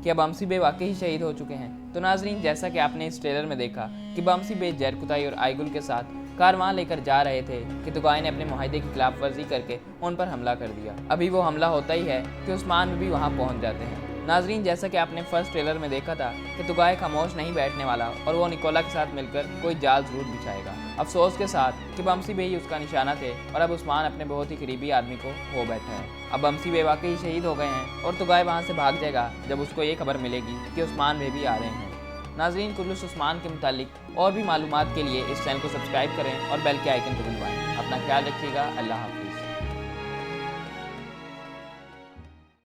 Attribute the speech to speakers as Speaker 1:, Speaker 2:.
Speaker 1: कि अब बमसी बे वाकई ही शहीद हो चुके हैं। तो नाजरीन, जैसा कि आपने इस ट्रेलर में देखा कि बमसी बे जहर कुताई और आईगुल के साथ कारवां लेकर जा रहे थे कि तुगाई ने अपने मुआहदे की खिलाफ वर्जी करके उन पर हमला कर दिया। अभी वो हमला होता ही है कि उस्मान भी वहाँ पहुँच जाते हैं। नाजरीन, जैसा कि आपने फर्स्ट ट्रेलर में देखा था कि तुगाई खामोश नहीं बैठने वाला और वो निकोला के साथ मिलकर कोई जाल जरूर बिछाएगा। अफसोस के साथ कि बमसी बे ही उसका निशाना थे और अब उस्मान अपने बहुत ही करीबी आदमी को हो बैठा है। अब बमसी बे वाकई शहीद हो गए हैं और तुगाई वहाँ से भाग जाएगा जब उसको ये खबर मिलेगी कि उस्मान बे भी आ रहे हैं। नाजरीन, कुल्लूस उस्मान के मुतालिक और भी मालूमात के लिए इस चैनल को सब्सक्राइब करें और बेल के आइकन को दबाएं। अपना ख्याल रखिएगा। अल्लाह हाफिज़।